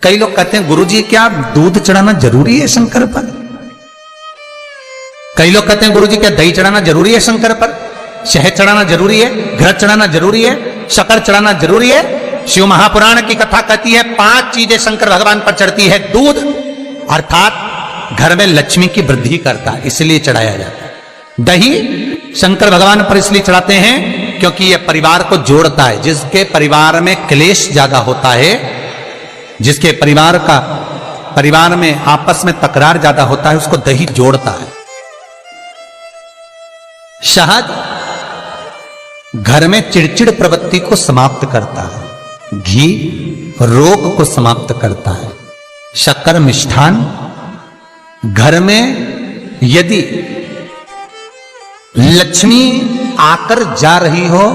कई लोग कहते हैं गुरुजी क्या दूध चढ़ाना जरूरी है शंकर पर? कई लोग कहते हैं गुरुजी क्या दही चढ़ाना जरूरी है शंकर पर? शहद चढ़ाना जरूरी है? घृत चढ़ाना जरूरी है? शक्कर चढ़ाना जरूरी है? शिव महापुराण की कथा कहती है 5 चीजें शंकर भगवान पर चढ़ती है। दूध अर्थात घर में लक्ष्मी की वृद्धि करता है, इसलिए चढ़ाया जाता है। दही शंकर भगवान पर इसलिए चढ़ाते हैं क्योंकि यह परिवार को जोड़ता है। जिसके परिवार में क्लेश ज्यादा होता है, जिसके परिवार में आपस में तकरार ज्यादा होता है, उसको दही जोड़ता है। शहद घर में चिड़चिड़ प्रवृत्ति को समाप्त करता है। घी रोग को समाप्त करता है। शक्कर मिष्ठान घर में यदि लक्ष्मी आकर जा रही हो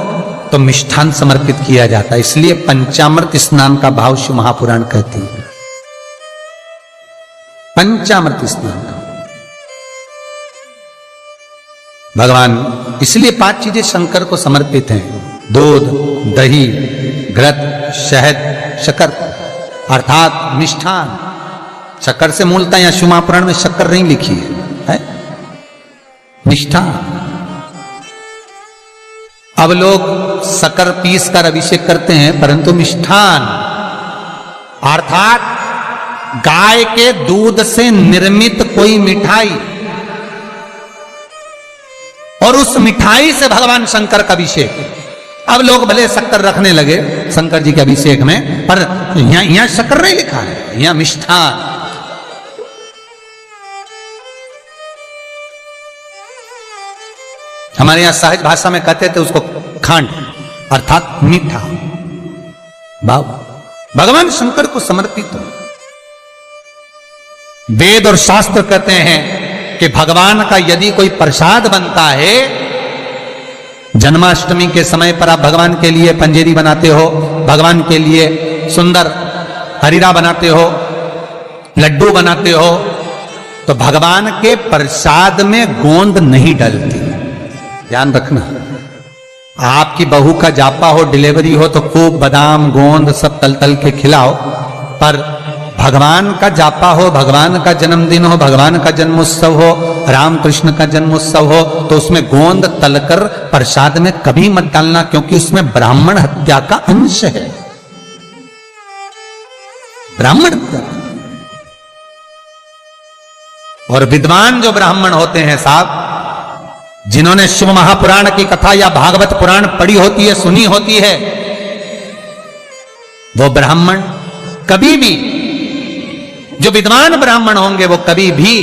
तो मिष्ठान समर्पित किया जाता है, इसलिए पंचामृत स्नान का भाव शिव महापुराण कहती है। पंचामृत स्नान का भगवान, इसलिए 5 चीजें शंकर को समर्पित हैं। दूध, दही, घृत, शहद, शक्कर अर्थात मिष्ठान। शक्कर से मूलतः यहां शिव महापुराण में शक्कर नहीं लिखी है, मिष्ठान। अब लोग शक्कर पीस कर अभिषेक करते हैं, परंतु मिष्ठान अर्थात गाय के दूध से निर्मित कोई मिठाई, और उस मिठाई से भगवान शंकर का अभिषेक। अब लोग भले शक्कर रखने लगे शंकर जी के अभिषेक में, पर यहां शक्कर नहीं लिखा है, यहां मिष्ठान। हमारे यहां सहज भाषा में कहते थे उसको खांड अर्थात मीठा। भगवान शंकर को समर्पित हो। वेद और शास्त्र कहते हैं कि भगवान का यदि कोई प्रसाद बनता है, जन्माष्टमी के समय पर आप भगवान के लिए पंजेरी बनाते हो, भगवान के लिए सुंदर हरीरा बनाते हो, लड्डू बनाते हो, तो भगवान के प्रसाद में गोंद नहीं डलती। ध्यान रखना, आपकी बहू का जापा हो, डिलीवरी हो तो खूब बादाम गोंद सब तल तल के खिलाओ, पर भगवान का जापा हो, भगवान का जन्मदिन हो, भगवान का जन्मोत्सव हो, रामकृष्ण का जन्मोत्सव हो, तो उसमें गोंद तलकर प्रसाद में कभी मत डालना, क्योंकि उसमें ब्राह्मण हत्या का अंश है। ब्राह्मण हत्या। और विद्वान जो ब्राह्मण होते हैं साहब, जिन्होंने शिव महापुराण की कथा या भागवत पुराण पढ़ी होती है, सुनी होती है, वो ब्राह्मण कभी भी, जो विद्वान ब्राह्मण होंगे वो कभी भी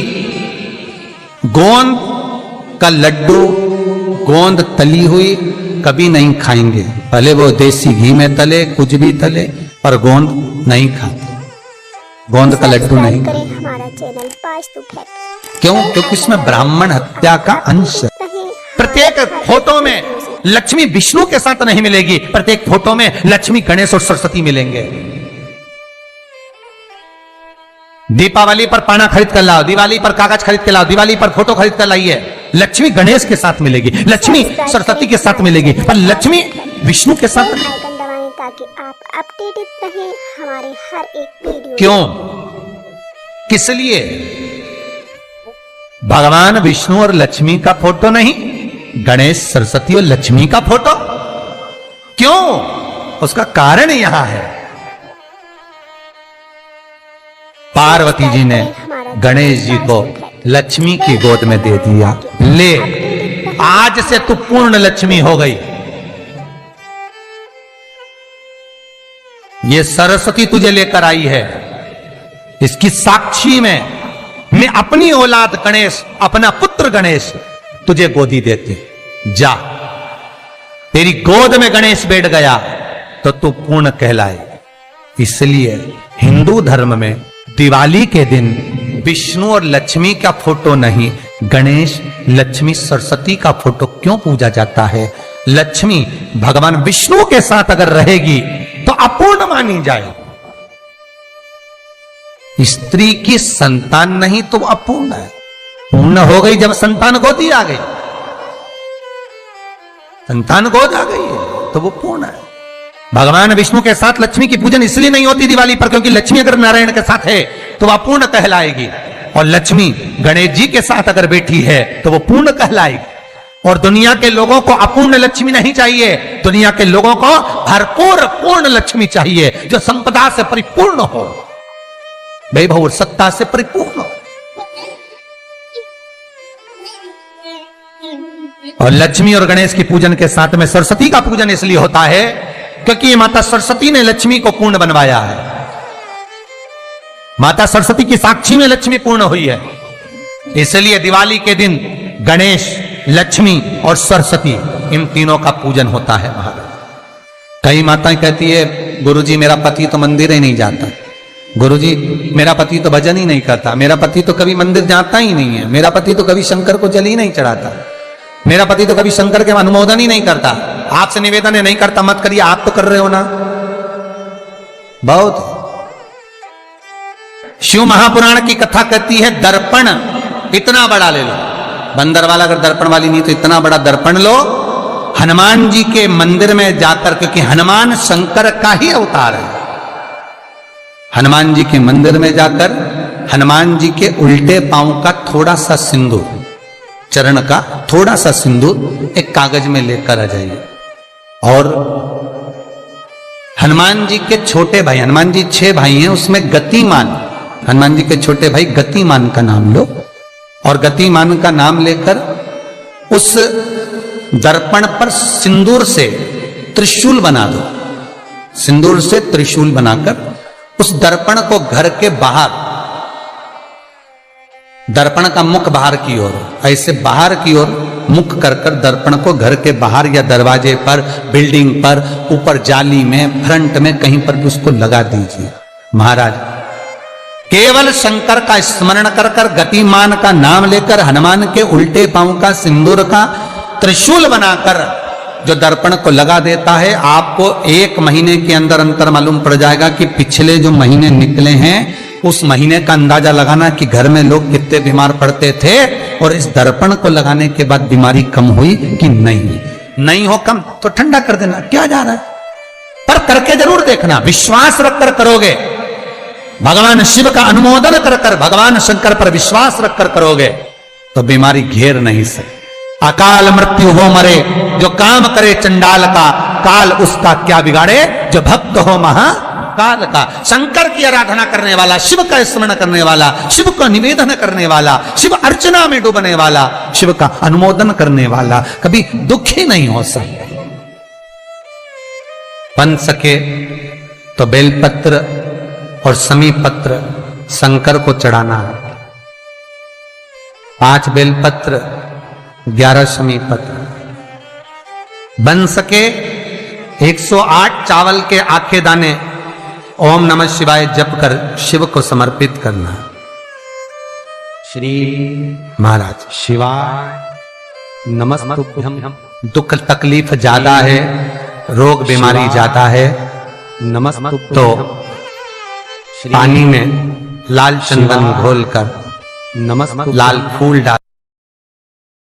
गोंद का लड्डू, गोंद तली हुई कभी नहीं खाएंगे। भले वो देसी घी में तले, कुछ भी तले, पर गोंद नहीं खाते, गोंद का लड्डू नहीं खाते। हमारा चैनल वास्तु फैक्ट। क्यों? क्योंकि इसमें ब्राह्मण हत्या का अंश है। प्रत्येक फोटो में लक्ष्मी विष्णु के साथ नहीं मिलेगी, प्रत्येक फोटो में लक्ष्मी गणेश और सरस्वती मिलेंगे। दीपावली पर पाना खरीद कर लाओ, दिवाली पर कागज खरीद कर लाओ, दिवाली पर फोटो खरीद कर लाइए, लक्ष्मी गणेश के साथ मिलेगी, लक्ष्मी सरस्वती के साथ मिलेगी, पर लक्ष्मी विष्णु के साथ नहीं। आइकन दबाएं ताकि आप अपडेटेड रहें हमारे हर एक वीडियो। क्यों? किस लिए? भगवान विष्णु और लक्ष्मी का फोटो नहीं, गणेश सरस्वती और लक्ष्मी का फोटो। क्यों? उसका कारण यहां है, पार्वती जी ने गणेश जी को लक्ष्मी की गोद में दे दिया। ले, आज से तू पूर्ण लक्ष्मी हो गई। ये सरस्वती तुझे लेकर आई है, इसकी साक्षी में मैं अपनी औलाद गणेश, अपना पुत्र गणेश तुझे गोदी देते। जा, तेरी गोद में गणेश बैठ गया तो तू पूर्ण कहलाए। इसलिए हिंदू धर्म में दिवाली के दिन विष्णु और लक्ष्मी का फोटो नहीं, गणेश, लक्ष्मी, सरस्वती का फोटो क्यों पूजा जाता है? लक्ष्मी भगवान विष्णु के साथ अगर रहेगी तो अपूर्ण मानी जाए। स्त्री की संतान नहीं तो अपूर्ण है। पूर्ण हो गई जब संतान गोदी आ गई, संतान गोद आ गई है तो वो पूर्ण है। भगवान विष्णु के साथ लक्ष्मी की पूजन इसलिए नहीं होती दिवाली पर, क्योंकि लक्ष्मी अगर नारायण के साथ है तो वह पूर्ण कहलाएगी, और लक्ष्मी गणेश जी के साथ अगर बैठी है तो वो पूर्ण कहलाएगी। और दुनिया के लोगों को अपूर्ण लक्ष्मी नहीं चाहिए, दुनिया के लोगों को भरपूर पूर्ण लक्ष्मी चाहिए, जो संपदा से परिपूर्ण हो, वैभव और सत्ता से परिपूर्ण हो। और लक्ष्मी और गणेश की पूजन के साथ में सरस्वती का पूजन इसलिए होता है क्योंकि माता सरस्वती ने लक्ष्मी को पूर्ण बनवाया है। माता सरस्वती की साक्षी में लक्ष्मी पूर्ण हुई है, इसलिए दिवाली के दिन गणेश, लक्ष्मी और सरस्वती इन तीनों का पूजन होता है। महाराज कई माताएं कहती है गुरुजी मेरा पति तो मंदिर ही नहीं जाता, गुरुजी मेरा पति तो भजन ही नहीं करता, मेरा पति तो कभी मंदिर जाता ही नहीं है, मेरा पति तो कभी शंकर को जल ही नहीं चढ़ाता, मेरा पति तो कभी शंकर के अनुमोदन ही नहीं करता। आपसे निवेदन है नहीं करता मत करिए, आप तो कर रहे हो ना। बहुत शिव महापुराण की कथा कहती है दर्पण इतना बड़ा ले लो, बंदर वाला अगर दर्पण वाली नहीं तो इतना बड़ा दर्पण लो, हनुमान जी के मंदिर में जाकर, क्योंकि हनुमान शंकर का ही अवतार है, हनुमान जी के मंदिर में जाकर हनुमान जी के उल्टे पांव का थोड़ा सा सिंदूर, चरण का थोड़ा सा सिंदूर एक कागज में लेकर आ जाइए। और हनुमान जी के छोटे भाई, हनुमान जी 6 भाई हैं, उसमें गतिमान, हनुमान जी के छोटे भाई गतिमान का नाम लो, और गतिमान का नाम लेकर उस दर्पण पर सिंदूर से त्रिशूल बना दो, सिंदूर से त्रिशूल बनाकर उस दर्पण को घर के बाहर, दर्पण का मुख बाहर की ओर, ऐसे बाहर की ओर मुख कर कर दर्पण को घर के बाहर या दरवाजे पर, बिल्डिंग पर, ऊपर जाली में, फ्रंट में कहीं पर भी उसको लगा दीजिए। महाराज केवल शंकर का स्मरण कर कर, गतिमान का नाम लेकर, हनुमान के उल्टे पांव का सिंदूर का त्रिशूल बनाकर जो दर्पण को लगा देता है, आपको 1 महीने के अंदर अंतर मालूम पड़ जाएगा कि पिछले जो महीने निकले हैं उस महीने का अंदाजा लगाना कि घर में लोग कितने बीमार पड़ते थे, और इस दर्पण को लगाने के बाद बीमारी कम हुई कि नहीं। नहीं हो कम तो ठंडा कर देना, क्या जा रहा है, पर करके जरूर देखना, विश्वास रखकर करोगे, भगवान शिव का अनुमोदन कर कर, भगवान शंकर पर विश्वास रखकर करोगे तो बीमारी घेर नहीं सकती। अकाल मृत्यु हो मरे जो काम करे चंडाल का, काल उसका क्या बिगाड़े जो भक्त हो महाकाल का। शंकर की आराधना करने वाला, शिव का स्मरण करने वाला, शिव का निवेदन करने वाला, शिव अर्चना में डूबने वाला, शिव का अनुमोदन करने वाला कभी दुखी नहीं हो सकता। बन सके तो बेलपत्र और समी पत्र शंकर को चढ़ाना, 5 बेलपत्र 11 समी पत्र, बन सके 108 चावल के आखे दाने ओम नमः शिवाय जप कर शिव को समर्पित करना। श्री महाराज शिवाय नमस्तुभ्यम। दुख तकलीफ ज्यादा है, रोग बीमारी ज्यादा है, नमस्तुभ्यम तो पानी में लाल चंदन घोलकर, लाल फूल डाल